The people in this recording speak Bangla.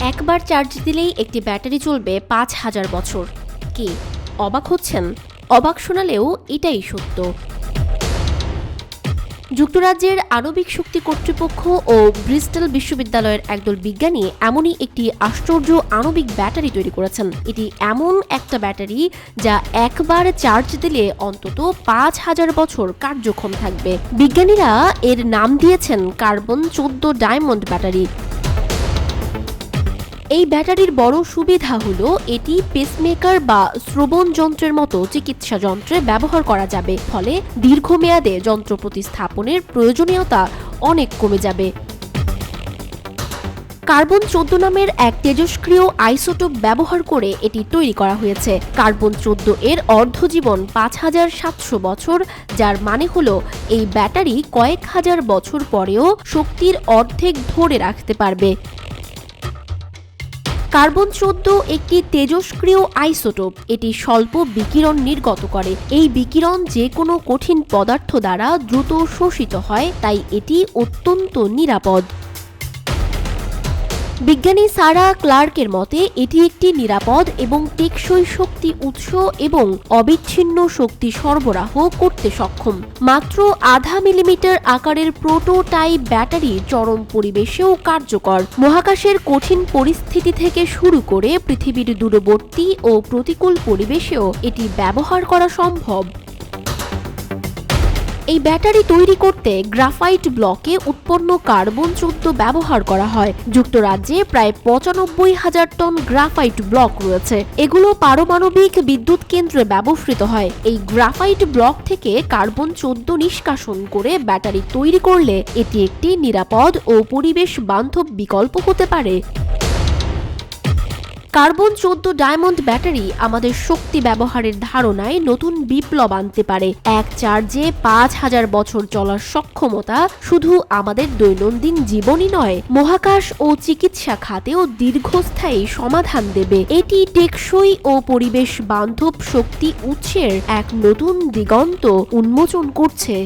একবার চার্জ দিলেই একটি ব্যাটারি চলবে ৫,০০০ বছর। কি অবাক হচ্ছেন? অবাক শোনালেও এটাই সত্য। যুক্তরাজ্যের আণবিক শক্তি কর্তৃপক্ষ ও ব্রিস্টল বিশ্ববিদ্যালয়ের একদল বিজ্ঞানী এমনই একটি আশ্চর্য আণবিক ব্যাটারি তৈরি করেছেন। এটি এমন একটা ব্যাটারি যা একবার চার্জ দিলে অন্তত ৫,০০০ বছর কার্যক্ষম থাকবে। বিজ্ঞানীরা এর নাম দিয়েছেন কার্বন-14 ডায়মন্ড ব্যাটারি। এই ব্যাটারির বড় সুবিধা হলো এটি পেসমেকার বা শ্রবণ যন্ত্রের মতো চিকিৎসা যন্ত্রে ব্যবহার করা যাবে, ফলে দীর্ঘমেয়াদে যন্ত্র প্রতিস্থাপনের প্রয়োজনীয়তা অনেক কমে যাবে। কার্বন-14 নামের এক তেজস্ক্রিয় আইসোটোপ ব্যবহার করে এটি তৈরি করা হয়েছে। কার্বন-14 এর অর্ধজীবন ৫,৭০০ বছর, যার মানে হলো এই ব্যাটারি কয়েক হাজার বছর পরেও শক্তির অর্ধেক ধরে রাখতে পারবে। কার্বন-14 একটি তেজস্ক্রিয় আইসোটোপ। এটি স্বল্প বিকিরণ নির্গত করে। এই বিকিরণ যে কোনো কঠিন পদার্থ দ্বারা দ্রুত শোষিত হয়, তাই এটি অত্যন্ত নিরাপদ। বিজ্ঞানী সারা ক্লার্কের মতে এটি একটি নিরাপদ এবং টেকসই শক্তি উৎস এবং অবিচ্ছিন্ন শক্তি সরবরাহ করতে সক্ষম। মাত্র 0.5 মিলিমিটার আকারের প্রোটোটাইপ ব্যাটারি চরম পরিবেশেও কার্যকর। মহাকাশের কঠিন পরিস্থিতি থেকে শুরু করে পৃথিবীর দূরবর্তী ও প্রতিকূল পরিবেশেও এটি ব্যবহার করা সম্ভব। এই ব্যাটারি তৈরি করতে গ্রাফাইট ব্লকে উৎপন্ন কার্বন-14 ব্যবহার করা হয়। যুক্তরাজ্যে প্রায় ৯৫,০০০ টন গ্রাফাইট ব্লক রয়েছে। এগুলো পারমাণবিক বিদ্যুৎ কেন্দ্রে ব্যবহৃত হয়। এই গ্রাফাইট ব্লক থেকে কার্বন-14 নিষ্কাশন করে ব্যাটারি তৈরি করলে এটি একটি নিরাপদ ও পরিবেশ বান্ধব বিকল্প হতে পারে। কার্বন-14 ডায়মন্ড ব্যাটারি আমাদের শক্তি ব্যবহারের ধারণায় নতুন বিপ্লব আনতে পারে। এক চার্জে ৫,০০০ বছর চলার সক্ষমতা শুধু আমাদের দৈনন্দিন জীবনই নয়, মহাকাশ ও চিকিৎসা খাতেও দীর্ঘস্থায়ী সমাধান দেবে। এটি টেকসই ও পরিবেশ বান্ধব শক্তি উৎসের এক নতুন দিগন্ত উন্মোচন করছে।